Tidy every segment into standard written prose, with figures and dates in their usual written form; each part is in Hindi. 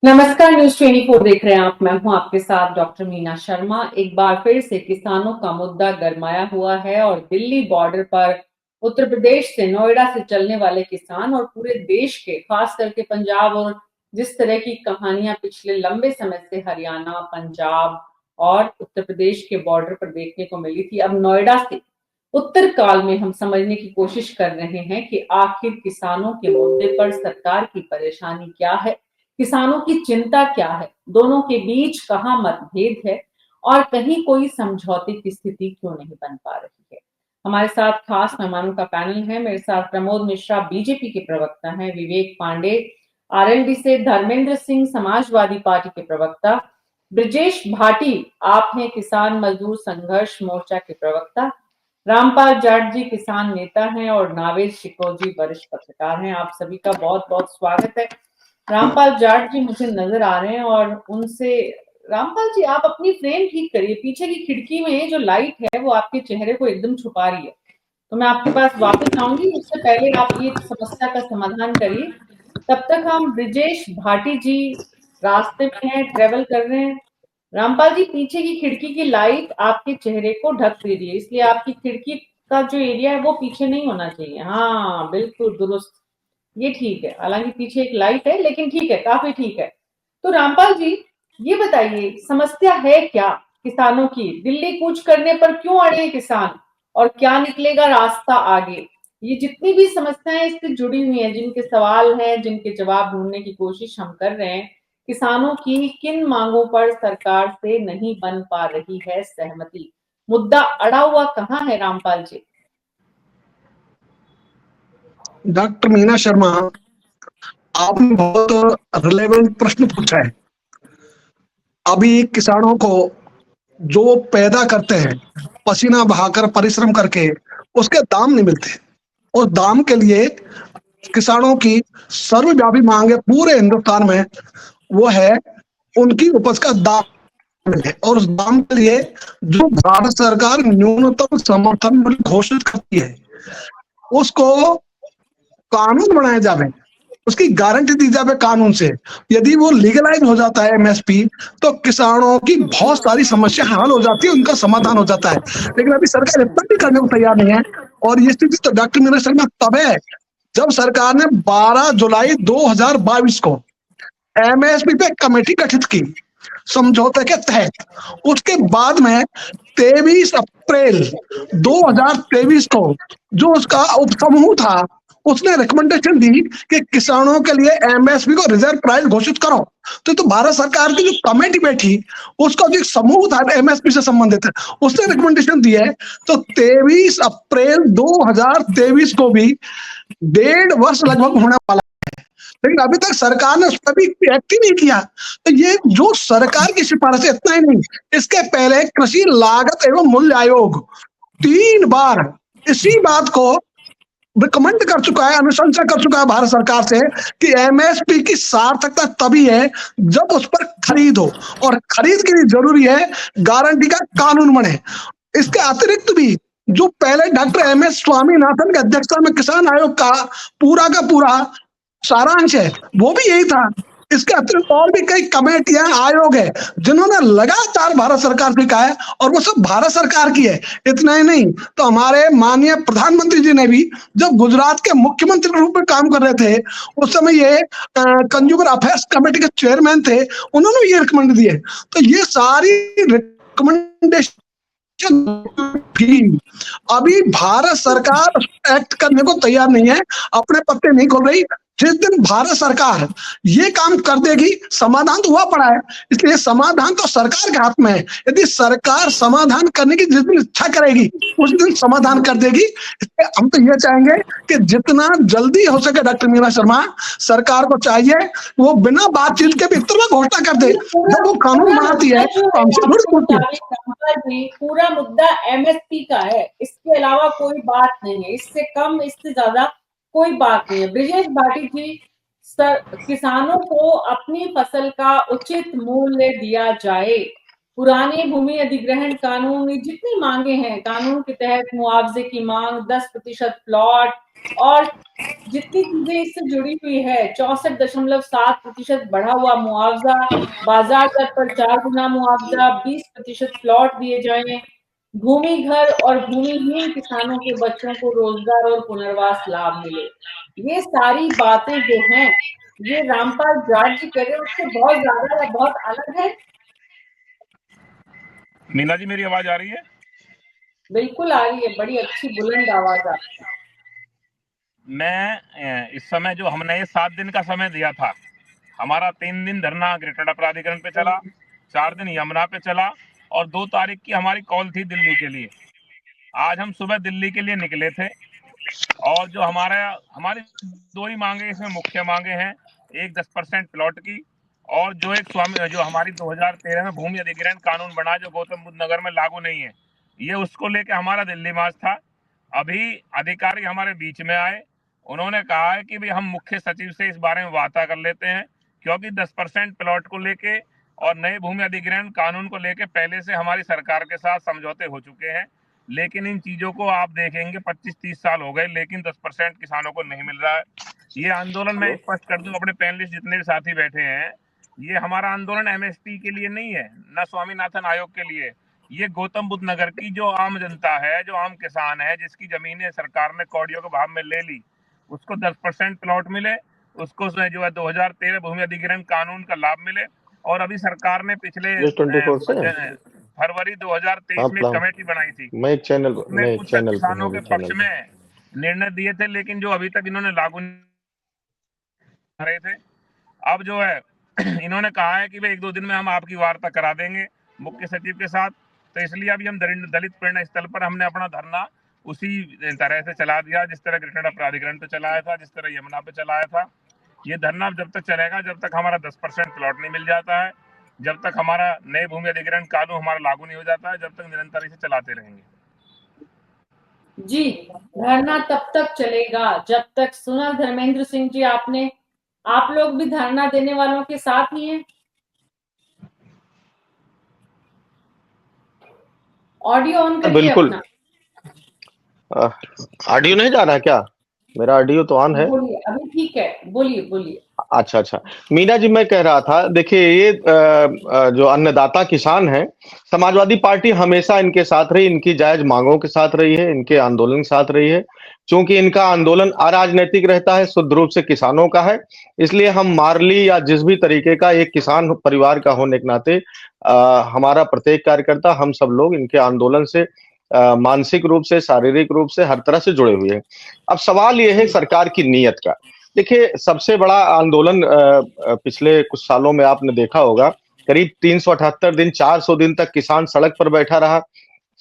नमस्कार, न्यूज 24 देख रहे हैं आप। मैं हूं आपके साथ डॉक्टर मीना शर्मा। एक बार फिर से किसानों का मुद्दा गरमाया हुआ है और दिल्ली बॉर्डर पर उत्तर प्रदेश से नोएडा से चलने वाले किसान और पूरे देश के, खास करके पंजाब और जिस तरह की कहानियां पिछले लंबे समय से हरियाणा, पंजाब और उत्तर प्रदेश के बॉर्डर पर देखने को मिली थी, अब नोएडा से उत्तर काल में हम समझने की कोशिश कर रहे हैं कि आखिर किसानों के मुद्दे पर सरकार की परेशानी क्या है, किसानों की चिंता क्या है, दोनों के बीच कहाँ मतभेद है और कहीं कोई समझौते की स्थिति क्यों नहीं बन पा रही है। हमारे साथ खास मेहमानों का पैनल है। मेरे साथ प्रमोद मिश्रा बीजेपी के प्रवक्ता हैं, विवेक पांडे आरएलडी से, धर्मेंद्र सिंह समाजवादी पार्टी के प्रवक्ता, ब्रिजेश भाटी आप हैं किसान मजदूर संघर्ष मोर्चा के प्रवक्ता, रामपाल जाट जी किसान नेता हैं और नावेद शिकोजी वरिष्ठ पत्रकार हैं। आप सभी का बहुत बहुत स्वागत है। रामपाल जाट जी मुझे नजर आ रहे हैं और उनसे, रामपाल जी आप अपनी फ्रेम ठीक करिए, पीछे की खिड़की में जो लाइट है वो आपके चेहरे को एकदम छुपा रही है। तो मैं आपके पास वापस आऊंगी, उससे पहले आप ये समस्या का समाधान करिए। तब तक हम ब्रिजेश भाटी जी रास्ते में हैं, ट्रेवल कर रहे हैं। रामपाल जी पीछे की खिड़की की लाइट आपके चेहरे को ढक दे रही है, इसलिए आपकी खिड़की का जो एरिया है वो पीछे नहीं होना चाहिए। हाँ बिल्कुल दुरुस्त, ये ठीक है। हालांकि पीछे एक लाइट है लेकिन ठीक है, काफी ठीक है। तो रामपाल जी ये बताइए, समस्या है क्या किसानों की? दिल्ली कूच करने पर क्यों अड़े हैं किसान और क्या निकलेगा रास्ता आगे? ये जितनी भी समस्याएं इससे जुड़ी हुई हैं, जिनके सवाल हैं, जिनके जवाब ढूंढने की कोशिश हम कर रहे हैं, किसानों की किन मांगों पर सरकार से नहीं बन पा रही है सहमति? मुद्दा अड़ा हुआ कहाँ है रामपाल जी? डॉक्टर मीना शर्मा, आपने बहुत रिलेवेंट प्रश्न पूछा है। अभी किसानों को जो पैदा करते हैं पसीना बहाकर परिश्रम करके, उसके दाम नहीं मिलते। और दाम के लिए किसानों की सर्वव्यापी मांग है पूरे हिंदुस्तान में, वो है उनकी उपज का दाम मिले। और उस दाम के लिए जो भारत सरकार न्यूनतम समर्थन मूल्य घोषित करती है, उसको कानून बनाए जावे, उसकी गारंटी दी जाए कानून से। यदि वो लीगलाइज हो जाता है एमएसपी, तो किसानों की बहुत सारी समस्या हल हो जाती है, उनका समाधान हो जाता है। लेकिन अभी सरकार इतना भी करने को तैयार नहीं है। और ये स्थिति तो डॉक्टर मीना शर्मा तब है जब सरकार ने 12 जुलाई 2022 को एमएसपी पे कमेटी गठित की समझौते के तहत। उसके बाद में 23 अप्रैल 2023 को जो उसका उपसमूह था, उसने रिकमेंडेशन दी कि किसानों के लिए एमएसपी को रिजर्व प्राइस घोषित करो। तो भारत सरकार की जो कमेटी बैठी, उसका जो समूह था एमएसपी से संबंधित, उसने रिकमेंडेशन दी है। तो 23 अप्रैल 2023 को भी 1.5 वर्ष लगभग होने वाला, लेकिन अभी तक सरकार ने उस पर भी एक्ट ही नहीं किया। तो ये जो सरकार की सिफारिश है, इतना ही नहीं, इसके पहले कृषि लागत एवं मूल्य आयोग 3 बार इसी बात को रिकमेंड कर चुका है, अनुशंसा कर चुका है भारत सरकार से कि एमएसपी की सार्थकता तभी है जब उस पर खरीद हो, और खरीद के लिए जरूरी है गारंटी का कानून बने। इसके अतिरिक्त भी जो पहले डॉक्टर एमएस स्वामीनाथन की अध्यक्षता में किसान आयोग का पूरा सारांश है, वो भी यही था। इसके अतिरिक्त और भी कई कमेटियां, आयोग है, जिन्होंने लगातार भारत सरकार से कहा है, और वो सब भारत सरकार की है। इतना ही नहीं, तो हमारे माननीय प्रधानमंत्री जी ने भी जब गुजरात के मुख्यमंत्री के रूप में काम कर रहे थे, उस समय ये कंज्यूमर अफेयर्स कमेटी के चेयरमैन थे, उन्होंने ये रिकमेंड दिए। तो ये सारी रिकमेंडेशन भी अभी भारत सरकार एक्ट करने को तैयार नहीं है, अपने पत्ते नहीं खोल रही। जिस दिन भारत सरकार ये काम कर देगी, समाधान तो हुआ पड़ा है, इसलिए समाधान तो सरकार के हाथ में है। यदि सरकार समाधान करने की जिस दिन इच्छा करेगी, उस दिन समाधान कर देगी। इसलिए हम तो ये चाहेंगे कि जितना जल्दी हो सके डॉक्टर मीना शर्मा, सरकार को चाहिए वो बिना बातचीत के भी इतना घोषणा कर दे। जब वो कानून बनाती है तो हमसे थोड़ी पूछती है। पूरा मुद्दा एमएसपी का है, इसके अलावा कोई बात नहीं है, इससे कम इससे ज्यादा कोई बात नहीं है। ब्रिजेश भाटी जी, किसानों को अपनी फसल का उचित मूल्य दिया जाए, पुराने भूमि अधिग्रहण कानून, ये जितनी मांगे हैं कानून के तहत, मुआवजे की मांग, 10% प्लॉट और जितनी चीजें इससे जुड़ी हुई है, 64.7% बढ़ा हुआ मुआवजा, बाजार दर पर 4 गुना मुआवजा, 20% प्लॉट दिए जाएं, भूमि घर और भूमिहीन किसानों के बच्चों को रोजगार और पुनर्वास लाभ मिले। ये सारी बातें जो हैं, ये रामपाल जाट जी कह रहे हैं उससे बहुत ज्यादा या बहुत अलग है। मीना जी, मेरी आवाज आ रही है? बिल्कुल आ रही है, बड़ी अच्छी बुलंद आवाज आ रही है। मैं इस समय जो हमने ये 7 दिन का समय दिया था, हमारा 3 दिन धरना ग्रेटर प्राधिकरण पे चला, 4 दिन यमुना पे चला और 2 तारीख की हमारी कॉल थी दिल्ली के लिए। आज हम सुबह दिल्ली के लिए निकले थे और जो हमारी 2 ही मांगे इसमें मुख्य मांगे हैं, एक 10% प्लॉट की और जो हमारी 2013 में भूमि अधिग्रहण कानून बना जो गौतम बुद्ध नगर में लागू नहीं है, ये उसको लेके हमारा दिल्ली मार्च था। अभी अधिकारी हमारे बीच में आए, उन्होंने कहा है कि भाई हम मुख्य सचिव से इस बारे में वार्ता कर लेते हैं, क्योंकि 10% प्लॉट को लेके और नए भूमि अधिग्रहण कानून को लेके पहले से हमारी सरकार के साथ समझौते हो चुके हैं, लेकिन इन चीजों को आप देखेंगे 25-30 साल हो गए, लेकिन 10% किसानों को नहीं मिल रहा है। ये आंदोलन मैं स्पष्ट कर दूं अपने पैनलिस्ट जितने भी साथी बैठे हैं, ये हमारा आंदोलन एमएसपी के लिए नहीं है, न स्वामीनाथन आयोग के लिए। ये गौतम बुद्ध नगर की जो आम जनता है, जो आम किसान है, जिसकी जमीनें सरकार ने कौड़ियों के भाव में ले ली, उसको 10% प्लॉट मिले, उसको जो है 2013 भूमि अधिग्रहण कानून का लाभ मिले। और अभी सरकार ने पिछले फरवरी 2023 में एक कमेटी बनाई थी, उसमें कुछ किसानों के पक्ष में निर्णय दिए थे, लेकिन जो अभी तक इन्होंने लागू नहीं रहे थे। अब जो है इन्होंने कहा है कि भाई 1-2 दिन में हम आपकी वार्ता करा देंगे मुख्य सचिव के साथ। तो इसलिए अभी हम दलित प्रेरणा स्थल पर हमने अपना धरना उसी तरह से चला दिया, जिस तरह ग्रेटर प्राधिकरण पे चलाया था, जिस तरह यमुना पे चलाया था। ये धरना जब तक चलेगा जब तक हमारा 10% प्लॉट नहीं मिल जाता है, जब तक हमारा नए भूमि अधिग्रहण कानून हमारा लागू नहीं हो जाता है, जब तक निरंतर इसे चलाते रहेंगे। जी, धरना तब तक चलेगा जब तक, सुना धर्मेंद्र सिंह जी आपने, आप लोग भी धरना देने वालों के साथ ही हैं? ऑडियो ऑन करिए बिल्कुल। अपना। ऑडियो नहीं जा रहा है क्या? मेरा ऑडियो तो ऑन है। बोलिए, अभी ठीक है, बोलिए। अच्छा। मीना जी, मैं कह रहा था, देखिए ये जो अन्नदाता किसान हैं, समाजवादी पार्टी हमेशा इनके साथ रही, इनकी जायज मांगों के साथ रही है, इनके आंदोलन के साथ रही है। क्योंकि इनका आंदोलन अराजनैतिक रहता है, शुद्ध रूप से किसानों का है, इसलिए हम मारली या जिस भी तरीके का एक किसान परिवार का होने के नाते हमारा प्रत्येक कार्यकर्ता, हम सब लोग इनके आंदोलन से मानसिक रूप से, शारीरिक रूप से, हर तरह से जुड़े हुए हैं। अब सवाल ये है सरकार की नीयत का। देखिए, सबसे बड़ा आंदोलन पिछले कुछ सालों में आपने देखा होगा, करीब 378 दिन, 400 दिन तक किसान सड़क पर बैठा रहा।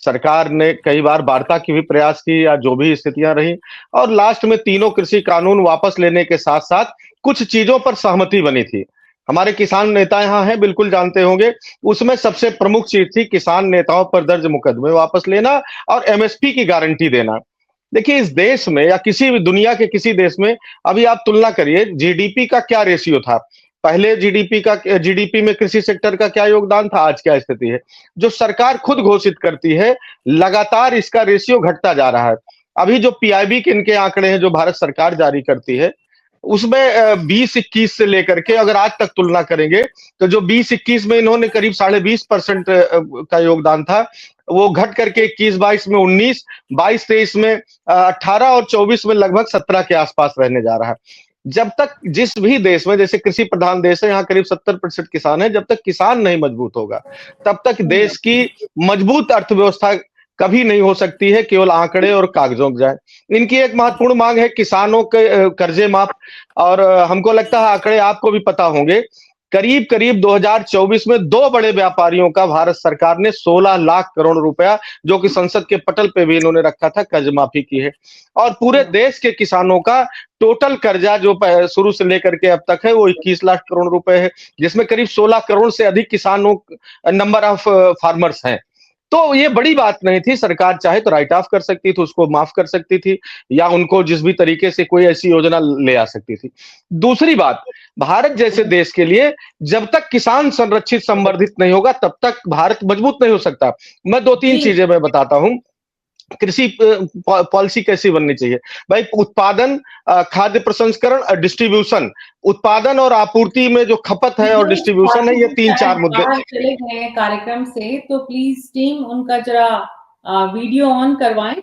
सरकार ने कई बार वार्ता की भी प्रयास की, या जो भी स्थितियां रही, और लास्ट में तीनों कृषि कानून वापस लेने के साथ साथ कुछ चीजों पर सहमति बनी थी। हमारे किसान नेता यहाँ हैं, बिल्कुल जानते होंगे। उसमें सबसे प्रमुख चीज थी किसान नेताओं पर दर्ज मुकदमे वापस लेना और एमएसपी की गारंटी देना। देखिए, इस देश में या किसी भी दुनिया के किसी देश में, अभी आप तुलना करिए जीडीपी का क्या रेशियो था पहले, जीडीपी में कृषि सेक्टर का क्या योगदान था, आज क्या स्थिति है। जो सरकार खुद घोषित करती है, लगातार इसका रेशियो घटता जा रहा है। अभी जो पीआईबी के इनके आंकड़े हैं जो भारत सरकार जारी करती है, उसमें 20-21 से लेकर के अगर आज तक तुलना करेंगे, तो जो 20-21 में इन्होंने करीब 20.5% का योगदान था, वो घट करके 21-22 में 19, 22-23 में 18 और 24 में लगभग 17 के आसपास रहने जा रहा है। जब तक जिस भी देश में, जैसे कृषि प्रधान देश है, यहाँ करीब 70% किसान है, जब तक किसान नहीं मजबूत होगा, तब तक देश की मजबूत अर्थव्यवस्था कभी नहीं हो सकती है, केवल आंकड़े और कागजों के जाए। इनकी एक महत्वपूर्ण मांग है किसानों के कर्जे माफ, और हमको लगता है आंकड़े आपको भी पता होंगे, करीब करीब 2024 में 2 बड़े व्यापारियों का भारत सरकार ने 16 लाख करोड़ रुपया, जो कि संसद के पटल पे भी इन्होंने रखा था, कर्ज माफी की है। और पूरे देश के किसानों का टोटल कर्जा जो शुरू से लेकर के अब तक है, वो 21 लाख करोड़ रुपए है, जिसमें करीब 16 करोड़ से अधिक किसानों, नंबर ऑफ फार्मर्स हैं। तो ये बड़ी बात नहीं थी, सरकार चाहे तो राइट ऑफ कर सकती थी, उसको माफ कर सकती थी, या उनको जिस भी तरीके से कोई ऐसी योजना ले आ सकती थी। दूसरी बात, भारत जैसे देश के लिए जब तक किसान संरक्षित संवर्धित नहीं होगा तब तक भारत मजबूत नहीं हो सकता। मैं 2-3 जी। चीजें मैं बताता हूँ। कृषि पॉलिसी कैसी बननी चाहिए भाई? उत्पादन, खाद्य प्रसंस्करण, डिस्ट्रीब्यूशन, उत्पादन और आपूर्ति में जो खपत है और डिस्ट्रीब्यूशन है, ये 3-4 मुद्दे। बाहर चले गए हैं कार्यक्रम से, तो प्लीज टीम उनका जरा वीडियो ऑन करवाएं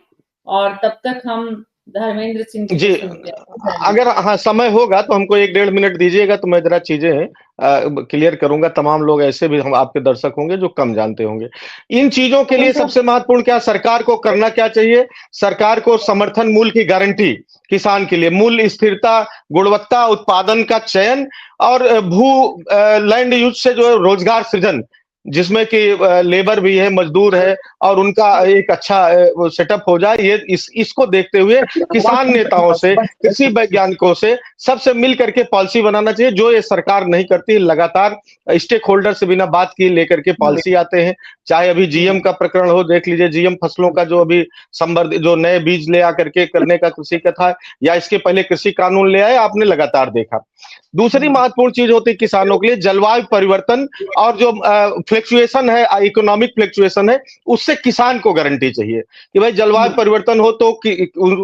और तब तक हम धर्मेंद्र सिंह जी जी, को सुनते हैं। अगर हाँ समय होगा तो हमको 1-1.5 मिनट दीजिएगा तो मैं जरा चीजें क्लियर करूंगा। तमाम लोग ऐसे भी हम आपके दर्शक होंगे जो कम जानते होंगे इन चीजों के लिए। सबसे महत्वपूर्ण क्या सरकार को करना क्या चाहिए? सरकार को समर्थन मूल्य की गारंटी किसान के लिए, मूल्य स्थिरता, गुणवत्ता, उत्पादन का चयन और लैंड यूज से जो रोजगार सृजन, जिसमें कि लेबर भी है, मजदूर है और उनका एक अच्छा सेटअप हो जाए, ये इसको देखते हुए किसान नेताओं से, कृषि वैज्ञानिकों से सबसे मिल करके पॉलिसी बनाना चाहिए, जो ये सरकार नहीं करती। लगातार स्टेक होल्डर से बिना बात किए लेकर के पॉलिसी आते हैं। चाहे अभी जीएम का प्रकरण हो, देख लीजिए जीएम फसलों का जो अभी संवर्धित जो नए बीज ले आकर के करने का कृषि का था, या इसके पहले कृषि कानून ले आए, आपने लगातार देखा। दूसरी महत्वपूर्ण चीज होती है किसानों के लिए जलवायु परिवर्तन और जो फ्लक्चुएशन है, इकोनॉमिक फ्लक्चुएशन है, उससे किसान को गारंटी चाहिए कि भाई जलवायु परिवर्तन हो तो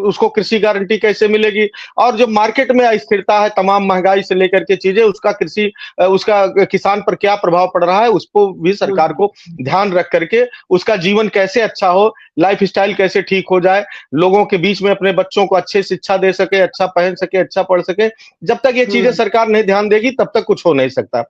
उसको कृषि गारंटी कैसे मिलेगी, और जो मार्केट में अस्थिरता है, तमाम महंगाई से लेकर के चीजें, उसका किसान पर क्या प्रभाव पड़ रहा है, उसको भी सरकार को ध्यान रख करके उसका जीवन कैसे अच्छा हो, लाइफ स्टाइल कैसे ठीक हो जाए, लोगों के बीच में अपने बच्चों को अच्छे शिक्षा दे सके, अच्छा पहन सके, अच्छा पढ़ सके। जब तक ये चीजें सरकार नहीं ध्यान देगी तब तक कुछ हो नहीं सकता।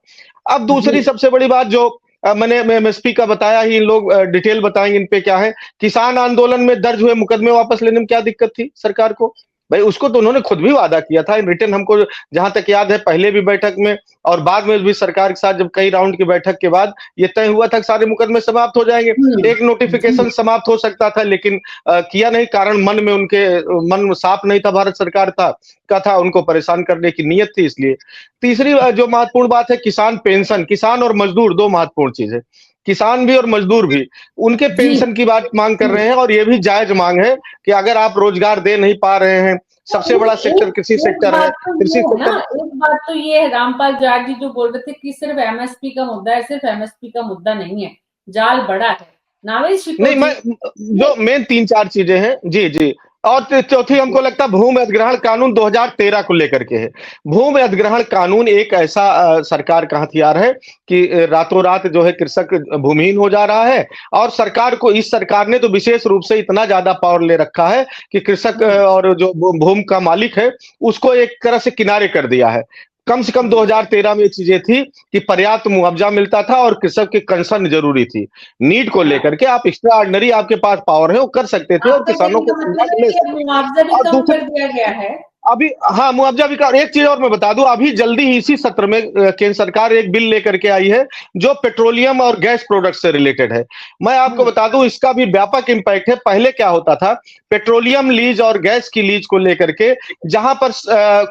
अब दूसरी सबसे बड़ी बात जो मैंने एमएसपी का बताया ही, इन लोग डिटेल बताएंगे इन पे क्या है। किसान आंदोलन में दर्ज हुए मुकदमे वापस लेने में क्या दिक्कत थी सरकार को? भाई उसको तो उन्होंने खुद भी वादा किया था इन रिटर्न, हमको जहां तक याद है पहले भी बैठक में और बाद में भी सरकार के साथ जब कई राउंड की बैठक के बाद ये तय हुआ था कि सारे मुकदमे समाप्त हो जाएंगे। एक नोटिफिकेशन समाप्त हो सकता था, लेकिन किया नहीं, कारण मन साफ नहीं था, भारत सरकार का था, उनको परेशान करने की नीयत थी इसलिए। तीसरी जो महत्वपूर्ण बात है किसान पेंशन, किसान और मजदूर दो महत्वपूर्ण चीज है, किसान भी और मजदूर भी उनके पेंशन की बात मांग कर रहे हैं, और ये भी जायज मांग है कि अगर आप रोजगार दे नहीं पा रहे हैं, सबसे बड़ा सेक्टर कृषि सेक्टर है, कृषि सेक्टर। एक बात तो ये है, रामपाल जाट जी जो बोल रहे थे कि सिर्फ एमएसपी का मुद्दा है, सिर्फ एमएसपी का मुद्दा नहीं है, जाल बड़ा है। नावेश नहीं, मैं जो मेन 3-4 चीजें हैं जी जी। और चौथी हमको लगता है भूमि अधिग्रहण कानून 2013 को लेकर के है। भूमि अधिग्रहण कानून एक ऐसा सरकार का हथियार है कि रातों रात जो है कृषक भूमिहीन हो जा रहा है, और इस सरकार ने तो विशेष रूप से इतना ज्यादा पावर ले रखा है कि कृषक और जो भूमि का मालिक है उसको एक तरह से किनारे कर दिया है। कम से कम 2013 में ये चीजें थी कि पर्याप्त मुआवजा मिलता था और कृषक की कंसर्न जरूरी थी। नीड को लेकर के आप एक्स्ट्रा ऑर्डिनरी, आपके पास पावर है, वो कर सकते थे और किसानों को मुआवजा भी कम कर दिया गया है अभी। हाँ, मुआवजा भी। एक चीज और मैं बता दूं, अभी जल्दी ही इसी सत्र में केंद्र सरकार एक बिल लेकर के आई है जो पेट्रोलियम और गैस प्रोडक्ट से रिलेटेड है। मैं आपको बता दूं इसका भी व्यापक इंपैक्ट है। पहले क्या होता था, पेट्रोलियम लीज और गैस की लीज को लेकर के जहां पर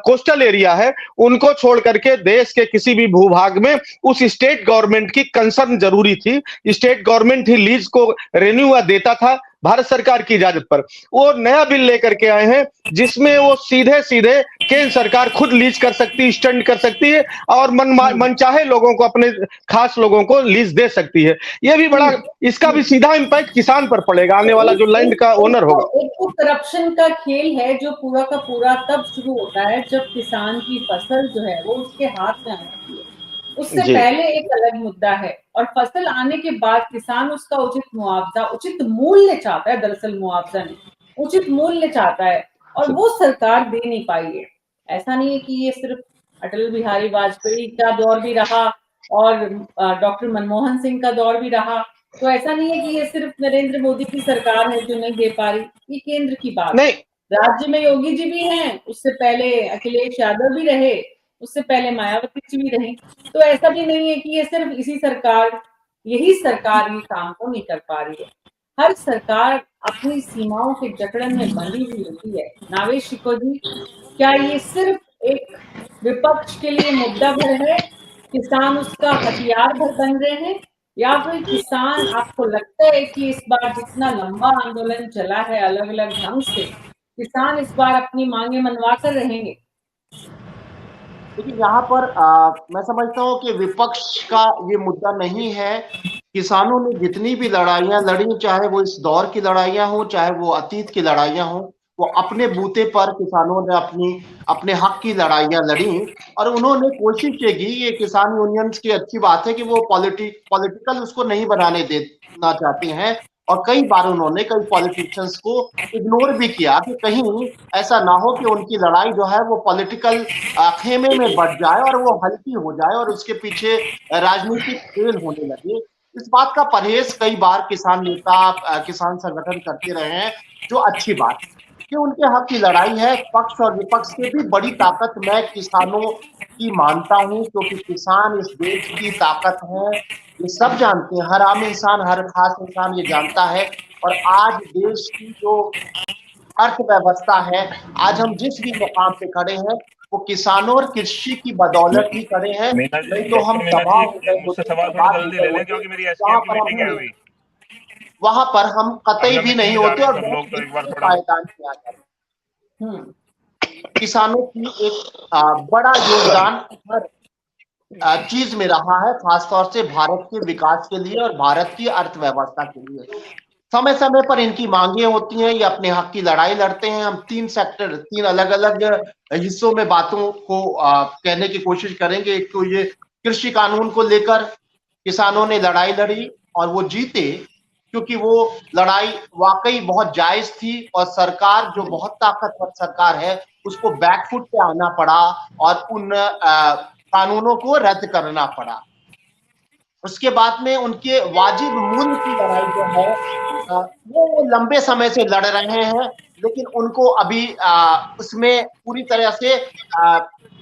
कोस्टल एरिया है उनको छोड़ करके देश के किसी भी भूभाग में उस स्टेट गवर्नमेंट की कंसर्न जरूरी थी। स्टेट गवर्नमेंट ही लीज को रेन्यू देता था भारत सरकार की इजाजत पर। वो नया बिल लेकर के आए हैं जिसमें वो सीधे सीधे केंद्र सरकार खुद लीज कर सकती है, स्टैंड कर सकती है और मन चाहे लोगों को, अपने खास लोगों को लीज दे सकती है। ये भी बड़ा, इसका भी सीधा इंपैक्ट किसान पर पड़ेगा, आने वाला जो लैंड का ओनर होगा। एक तो करप्शन का खेल है जो पूरा का पूरा तब शुरू होता है जब किसान की फसल जो है वो उसके हाथ में आती है। उससे पहले एक अलग मुद्दा है, और फसल आने के बाद किसान उसका उचित मुआवजा, उचित मूल्य चाहता है। दरअसल मुआवजा नहीं, उचित मूल्य चाहता है, और वो सरकार दे नहीं पाई है। ऐसा नहीं है कि ये सिर्फ अटल बिहारी वाजपेयी का दौर भी रहा और डॉक्टर मनमोहन सिंह का दौर भी रहा, तो ऐसा नहीं है कि ये सिर्फ नरेंद्र मोदी की सरकार है जो नहीं दे पा रही। ये केंद्र की बात है। राज्य में योगी जी भी हैं, उससे पहले अखिलेश यादव भी रहे, उससे पहले मायावती जी भी रही। तो ऐसा भी नहीं है कि ये सिर्फ यही सरकार ये काम को नहीं कर पा रही है। हर सरकार अपनी सीमाओं के जकड़न में बंधी हुई होती है। नावेश शिको जी, क्या ये सिर्फ एक विपक्ष के लिए मुद्दा भर है? किसान उसका हथियार भर बन रहे हैं, या फिर किसान, आपको लगता है कि इस बार जितना लंबा आंदोलन चला है अलग अलग ढंग से, किसान इस बार अपनी मांगे मनवा कर रहेंगे? देखिए यहाँ पर मैं समझता हूँ कि विपक्ष का ये मुद्दा नहीं है। किसानों ने जितनी भी लड़ाइयां लड़ी, चाहे वो इस दौर की लड़ाइयां हो, चाहे वो अतीत की लड़ाइयां हो, वो अपने बूते पर किसानों ने अपने हक की लड़ाइयां लड़ी और उन्होंने कोशिश ये की। ये किसान यूनियंस की अच्छी बात है कि वो पॉलिटिकल उसको नहीं बनाने देना चाहते हैं और कई बार उन्होंने कई पॉलिटिशियंस को इग्नोर भी किया कि कहीं ऐसा ना हो कि उनकी लड़ाई जो है वो पॉलिटिकल खेमे में बढ़ जाए और वो हल्की हो जाए और उसके पीछे राजनीतिक खेल होने लगे। इस बात का परहेज कई बार किसान नेता, किसान संगठन करते रहे हैं, जो अच्छी बात है कि उनके हक की लड़ाई है। पक्ष और विपक्ष से भी बड़ी ताकत मैं किसानों की मानता हूं, क्योंकि किसान इस देश की ताकत है। ये सब जानते हैं, हर आम इंसान, हर खास इंसान ये जानता है। और आज देश की जो अर्थव्यवस्था है, आज हम जिस भी मुकाम पे खड़े हैं वो किसानों और कृषि की बदौलत ही खड़े हैं, मीना जी, नहीं तो हम डॉक्टर मीना तबाह हो गए जी, मुझसे होते, सवाल थोड़ा बर्बाद हो जल्दी गए ले लें होते। क्योंकि मेरी वहां एसकेएफ की पर मीटिंग है हम अभी। वहां पर हम कतई अभी हम भी नहीं मीटिंग में जा होते रहे हैं और सब लोग, बहुत तो एक बार अच्छे थोड़ा पायदान किया जाता है। हम्म। किसानों की एक बड़ा योगदान हर चीज में रहा है, खासतौर से भारत के विकास के लिए और भारत की अर्थव्यवस्था के लिए। समय समय पर इनकी मांगे होती हैं, ये अपने हक की लड़ाई लड़ते हैं। हम तीन अलग अलग हिस्सों में बातों को कहने की कोशिश करेंगे। एक तो ये कृषि कानून को लेकर किसानों ने लड़ाई लड़ी और वो जीते, क्योंकि वो लड़ाई वाकई बहुत जायज थी और सरकार जो बहुत ताकतवर सरकार है उसको बैकफुट पे आना पड़ा और उन कानूनों को रद्द करना पड़ा। उसके बाद में उनके वाजिब मूल्य की लड़ाई जो है वो लंबे समय से लड़ रहे हैं, लेकिन उनको अभी उसमें पूरी तरह से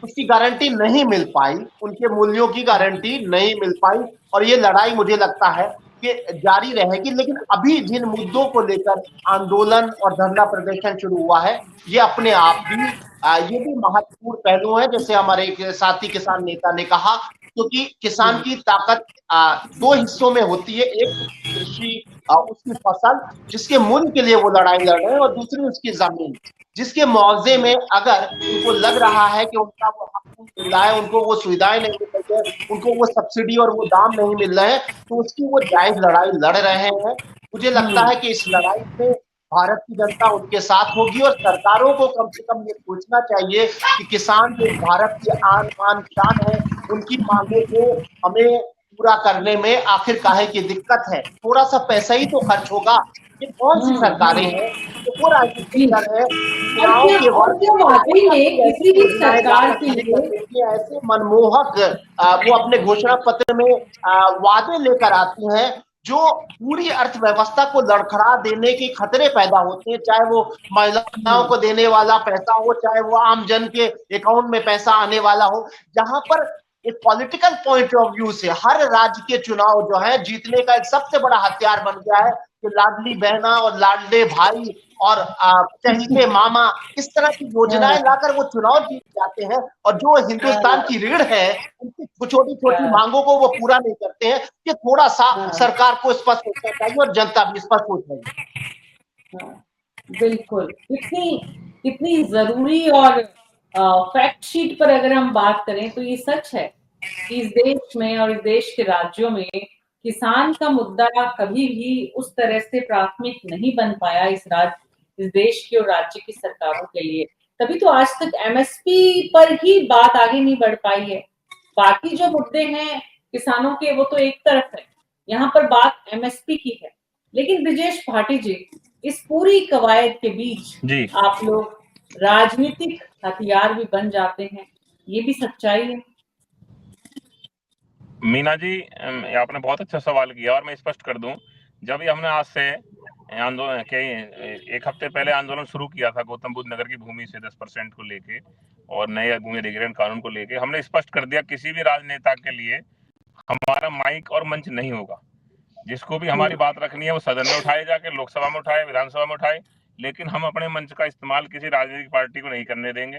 उसकी गारंटी नहीं मिल पाई, उनके मूल्यों की गारंटी नहीं मिल पाई। और ये लड़ाई मुझे लगता है कि जारी रहेगी। लेकिन अभी जिन मुद्दों को लेकर आंदोलन और धरना प्रदर्शन शुरू हुआ है, ये अपने आप भी ये भी महत्वपूर्ण पहलू है, जैसे हमारे एक साथी किसान नेता ने कहा, क्योंकि किसान की ताकत दो हिस्सों में होती है। एक कृषि, उसकी फसल जिसके मूल्य के लिए वो लड़ाई लड़ रहे हैं, और दूसरी उसकी जमीन जिसके मुआवजे में अगर उनको लग रहा है कि उनका वो हक नहीं मिल रहा है, उनको वो सुविधाएं नहीं मिल रही है, उनको वो सब्सिडी और वो दाम नहीं मिल रहे हैं, तो उसकी वो जायज लड़ाई लड़ रहे हैं। मुझे लगता है कि इस लड़ाई में भारत की जनता उनके साथ होगी और सरकारों को कम से कम ये सोचना चाहिए कि किसान जो भारत की आन बान शान है, उनकी मांगों को हमें पूरा करने में आखिर काहे की दिक्कत है। थोड़ा सा पैसा ही तो खर्च होगा। ये कौन सी सरकारें हैं, ये वो राजनीतिक जी। दल है और युवाओं क्या के और वर्ग क्या में वाकई में ऐसी किसी ऐसी भी योजनाएं सरकार लाकर के खड़ी कर लिए देती है, ऐसे मनमोहक वो अपने घोषणा पत्र में वादे लेकर आती हैं जो पूरी अर्थव्यवस्था को लड़खड़ा देने के खतरे पैदा होते हैं। चाहे वो महिलाओं को देने वाला पैसा हो, चाहे वो आम जन के अकाउंट में पैसा आने वाला हो। जहां पर एक पॉलिटिकल पॉइंट ऑफ व्यू से हर राज्य के चुनाव जो है जीतने का एक सबसे बड़ा हथियार बन गया है कि लाडली बहना और लाडले भाई और चहेते मामा, इस तरह की योजनाएं लाकर वो चुनाव जीत जाते हैं। और जो हिंदुस्तान की रीढ़ है, उनकी छोटी छोटी मांगों को वो पूरा नहीं करते हैं। कि थोड़ा सा सरकार को इस पर सोचना चाहिए और जनता भी इस पर सोच रही है। बिल्कुल, कितनी जरूरी और फैक्ट शीट पर अगर हम बात करें तो ये सच है कि इस देश में और इस देश के राज्यों में किसान का मुद्दा कभी भी उस तरह से प्राथमिक नहीं बन पाया इस देश की और राज्य की सरकारों के लिए। तभी तो आज तक एमएसपी पर ही बात आगे नहीं बढ़ पाई है। बाकी जो मुद्दे हैं किसानों के वो तो एक तरफ है, यहाँ पर बात एमएसपी की है। लेकिन ब्रिजेश भाटी जी, इस पूरी कवायद के बीच जी, आप लोग राजनीतिक हथियार भी बन जाते हैं, ये भी सच्चाई है। मीना जी, आपने बहुत अच्छा सवाल किया और मैं स्पष्ट कर दूं, जब भी हमने आज से आंदोलन के एक हफ्ते पहले आंदोलन शुरू किया था गौतम बुद्ध नगर की भूमि से 10% को लेके और नए भूमि अधिग्रहण कानून को लेके, हमने स्पष्ट कर दिया किसी भी राजनेता के लिए हमारा माइक और मंच नहीं होगा। जिसको भी हमारी बात रखनी है वो सदन में उठाए, जाके लोकसभा में उठाए, विधानसभा में उठाए, लेकिन हम अपने मंच का इस्तेमाल किसी राजनीतिक पार्टी को नहीं करने देंगे।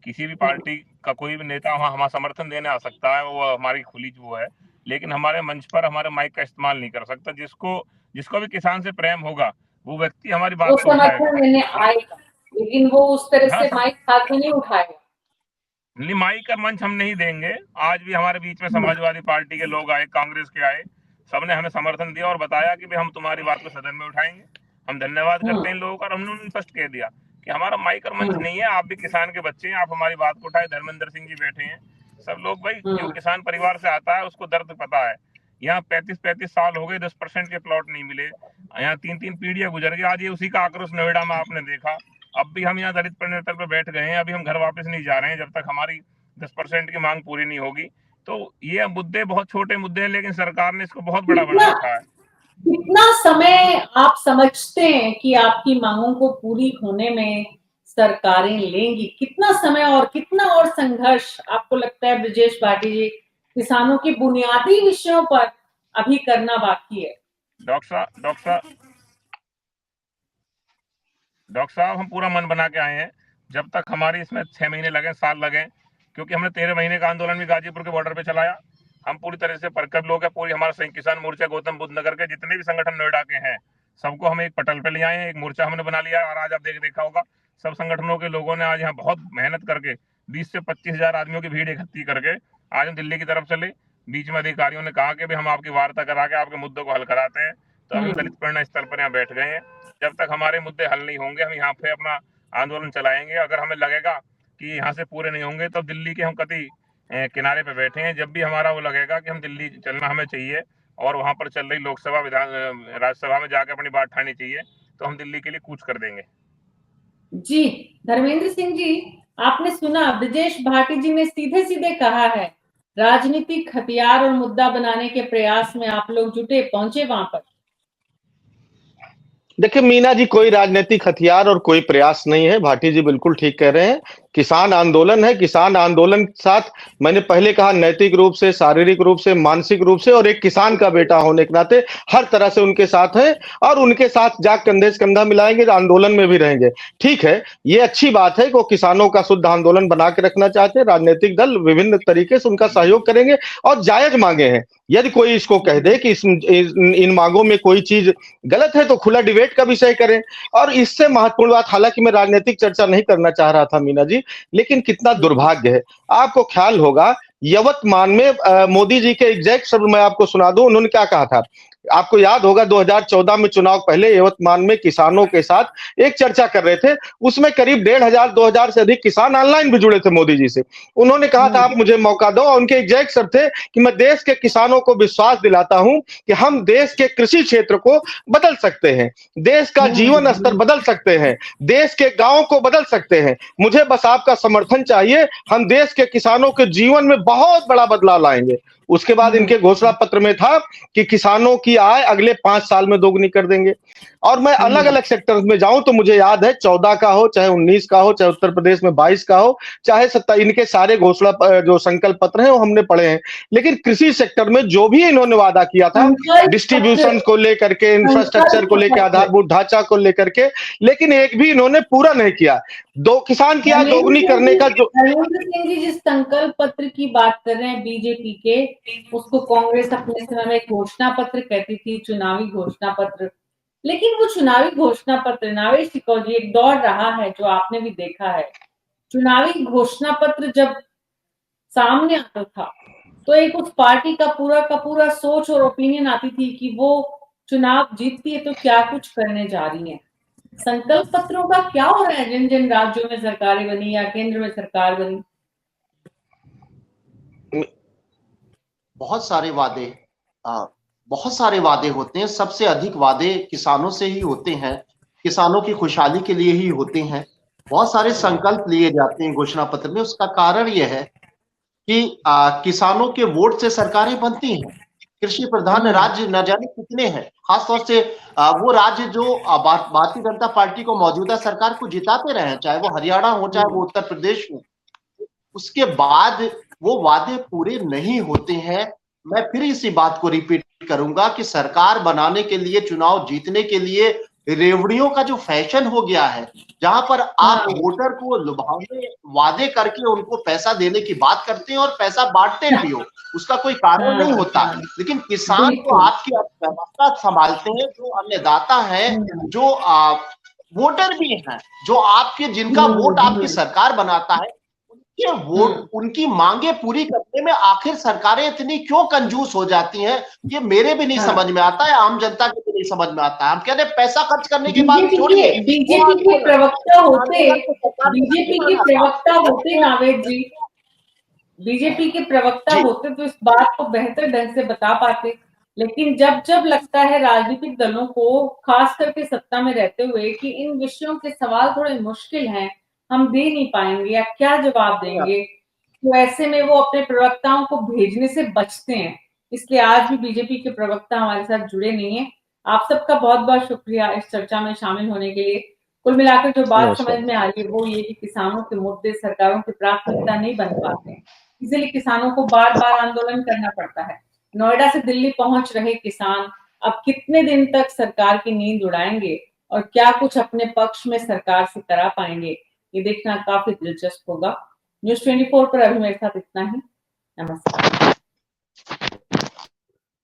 किसी भी पार्टी का कोई भी नेता वहां हमारा समर्थन देने आ सकता है, वो हमारी खुली वो है, लेकिन हमारे मंच पर हमारे माइक का इस्तेमाल नहीं कर सकता। जिसको भी किसान से प्रेम होगा वो व्यक्ति हमारी बात वो को उठाएगा। समर्थन लेने आएगा, लेकिन वो उस तरह हाँ, से माइक हाथ में नहीं उठाएगा। माइक का मंच हम नहीं देंगे। आज भी हमारे बीच में समाजवादी पार्टी के लोग आए, कांग्रेस के आए, सबने हमें समर्थन दिया और बताया कि भाई हम तुम्हारी बात को सदन में उठाएंगे। हम धन्यवाद करते हैं इन लोगों का। और हमने स्पष्ट कह दिया कि हमारा माइक और मंच नहीं है, आप भी किसान के बच्चे हैं, आप हमारी बात को उठाए। धर्मेंद्र सिंह जी बैठे हैं, सब लोग भाई जो किसान परिवार से आता है उसको दर्द पता है। यहाँ 35-35 साल हो गए, 10% के प्लॉट नहीं मिले, यहाँ 3-3 पीढ़ियां गुजर गई। आज ये उसी का आक्रोश नोएडा में आपने देखा। अब भी हम यहाँ दलित परिवर्तन पे बैठ गए हैं, अभी हम घर वापस नहीं जा रहे हैं जब तक हमारी 10% की मांग पूरी नहीं होगी। तो ये मुद्दे बहुत छोटे मुद्दे हैं, लेकिन सरकार ने इसको बहुत बड़ा बना रखा है। कितना समय आप समझते हैं कि आपकी मांगों को पूरी होने में सरकारें लेंगी? कितना समय और कितना और संघर्ष आपको लगता है ब्रजेश भाटी जी किसानों के बुनियादी विषयों पर अभी करना बाकी है? डॉक्टर साहब, हम पूरा मन बना के आए हैं। जब तक हमारी इसमें 6 महीने लगे, साल लगे, क्योंकि हमने 13 महीने का आंदोलन भी गाजीपुर के बॉर्डर पे चलाया। हम पूरी तरह से परकब लोग हैं। पूरी हमारा संयुक्त किसान मोर्चा, गौतम बुद्ध नगर के जितने भी संगठन नोएडा के हैं, सबको हम एक पटल पे ले आए हैं, एक मोर्चा हमने बना लिया है। और आज आप देखा होगा, सब संगठनों के लोगों ने आज यहाँ बहुत मेहनत करके 20 से 25 हजार आदमियों की भीड़ इकट्ठी करके आज हम दिल्ली की तरफ चले। बीच में अधिकारियों ने कहा कि भाई हम आपकी वार्ता करा के आपके मुद्दों को हल कराते हैं। तो अभी दलित प्रेरणा स्थल पर यहाँ बैठ गए हैं। जब तक हमारे मुद्दे हल नहीं होंगे, हम यहाँ पे अपना आंदोलन चलाएंगे। अगर हमें लगेगा कि यहाँ से पूरे नहीं होंगे, तो दिल्ली के हम कभी किनारे पे बैठे हैं। जब भी हमारा वो लगेगा कि हम दिल्ली चलना हमें चाहिए और वहां पर चल रही लोकसभा, राज्यसभा में जाकर अपनी बात ठानी चाहिए, तो हम दिल्ली के लिए कूच कर देंगे। जी धर्मेंद्र सिंह जी, आपने सुना ब्रजेश भाटी जी ने सीधे सीधे कहा है, राजनीतिक हथियार और मुद्दा बनाने के प्रयास में आप लोग जुटे, पहुंचे वहां पर। देखिए मीना जी, कोई राजनीतिक हथियार और कोई प्रयास नहीं है। भाटी जी बिल्कुल ठीक कह रहे हैं। किसान आंदोलन है। किसान आंदोलन के साथ मैंने पहले कहा, नैतिक रूप से, शारीरिक रूप से, मानसिक रूप से और एक किसान का बेटा होने के नाते हर तरह से उनके साथ है और उनके साथ जा कंधे से कंधा मिलाएंगे, आंदोलन में भी रहेंगे। ठीक है, ये अच्छी बात है कि वो किसानों का शुद्ध आंदोलन बना के रखना चाहते हैं। राजनीतिक दल विभिन्न तरीके से उनका सहयोग करेंगे और जायज मांगे हैं। यदि कोई इसको कह दे कि इन मांगों में कोई चीज गलत है तो खुला डिबेट का विषय करें। और इससे महत्वपूर्ण बात, हालांकि मैं राजनीतिक चर्चा नहीं करना चाह रहा था मीना जी, लेकिन कितना दुर्भाग्य है। आपको ख्याल होगा यवतमाल में मोदी जी के एग्जैक्ट शब्द मैं आपको सुना दूं, उन्होंने क्या कहा था। आपको याद होगा 2014 में चुनाव पहले यवतमाल में किसानों के साथ एक चर्चा कर रहे थे। उसमें करीब 1500-2000 से अधिक किसान ऑनलाइन भी जुड़े थे मोदी जी से। उन्होंने कहा था आप मुझे मौका दो, और उनके एग्जैक्ट शब्द थे कि मैं देश के किसानों को विश्वास दिलाता हूं कि हम देश के कृषि क्षेत्र को बदल सकते हैं, देश का जीवन स्तर बदल सकते हैं, देश के गांवों को बदल सकते हैं। मुझे बस आपका समर्थन चाहिए, हम देश के किसानों के जीवन में बहुत बड़ा बदलाव लाएंगे। उसके बाद इनके घोषणा पत्र में था कि किसानों की आय अगले 5 साल में दोगुनी कर देंगे। और मैं अलग अलग सेक्टर्स में जाऊं तो मुझे याद है 14 का हो, चाहे 19 का हो, चाहे उत्तर प्रदेश में 22 का हो, चाहे 27, इनके सारे घोषणा जो संकल्प पत्र हैं वो हमने पढ़े हैं। लेकिन कृषि सेक्टर में जो भी इन्होंने वादा किया था, डिस्ट्रीब्यूशन को लेकर के, इंफ्रास्ट्रक्चर को लेकर, आधारभूत ढांचा को लेकर के, लेकिन एक भी इन्होंने पूरा नहीं किया। दो किसान की आय दोगुनी करने का जो धर्मेंद्र सिंह जी जिस संकल्प पत्र की बात कर रहे हैं बीजेपी के, उसको कांग्रेस अपने समय में घोषणा पत्र कहती थी, चुनावी घोषणा पत्र। लेकिन वो चुनावी घोषणा पत्र, नावेश टिकौर जी, एक दौर रहा है जो आपने भी देखा है। चुनावी घोषणा पत्र जब सामने आता था तो एक उस पार्टी का पूरा सोच और ओपिनियन आती थी कि वो चुनाव जीतती है तो क्या कुछ करने जा रही है। संकल्प पत्रों का क्या हो रहा है जिन जिन राज्यों में सरकारें बनी या केंद्र में सरकार बनी? बहुत सारे वादे होते हैं। सबसे अधिक वादे किसानों से ही होते हैं, किसानों की खुशहाली के लिए ही होते हैं। बहुत सारे संकल्प लिए जाते हैं घोषणा पत्र में। उसका कारण यह है कि किसानों के वोट से सरकारें बनती हैं। कृषि प्रधान राज्य न जाने कितने हैं, खासतौर से वो राज्य जो भारतीय जनता पार्टी को मौजूदा सरकार को जिताते रहे, चाहे वो हरियाणा हो, चाहे वो उत्तर प्रदेश हो। उसके बाद वो वादे पूरे नहीं होते हैं। मैं फिर इसी बात को रिपीट करूंगा कि सरकार बनाने के लिए, चुनाव जीतने के लिए रेवड़ियों का जो फैशन हो गया है, जहां पर आप हाँ। वोटर को लुभावने वादे करके उनको पैसा देने की बात करते हैं और पैसा बांटते भी हो, उसका कोई कारण नहीं होता। लेकिन किसान तो बिल्कुल। आपकी अर्थव्यवस्था संभालते हैं, जो अन्नदाता है, जो वोटर भी हैं, जो आपके जिनका वोट आपकी सरकार बनाता है, उनके वोट, उनकी मांगे पूरी करने में आखिर सरकारें इतनी क्यों कंजूस हो जाती हैं, ये मेरे भी नहीं समझ में आता है, आम जनता के भी नहीं समझ में आता है। हम कहते हैं पैसा खर्च करने की बात छोड़िए, बीजेपी के प्रवक्ता होते नावेद जी, बीजेपी के प्रवक्ता होते तो इस बात को बेहतर ढंग से बता पाते। लेकिन जब जब लगता है राजनीतिक दलों को, खास करके सत्ता में रहते हुए, कि इन विषयों के सवाल थोड़े मुश्किल हैं, हम दे नहीं पाएंगे या क्या जवाब देंगे, तो ऐसे में वो अपने प्रवक्ताओं को भेजने से बचते हैं। इसलिए आज भी बीजेपी के प्रवक्ता हमारे साथ जुड़े नहीं है। आप सबका बहुत बहुत शुक्रिया इस चर्चा में शामिल होने के लिए। कुल मिलाकर जो बात समझ में आ रही है वो ये कि किसानों के मुद्दे सरकारों की प्राथमिकता नहीं बन पाते हैं, इसलिए किसानों को बार बार आंदोलन करना पड़ता है। नोएडा से दिल्ली पहुंच रहे किसान अब कितने दिन तक सरकार की नींद उड़ाएंगे और क्या कुछ अपने पक्ष में सरकार से करा पाएंगे, ये देखना काफी दिलचस्प होगा। न्यूज़ 24 पर अभी मेरे साथ इतना ही। नमस्कार।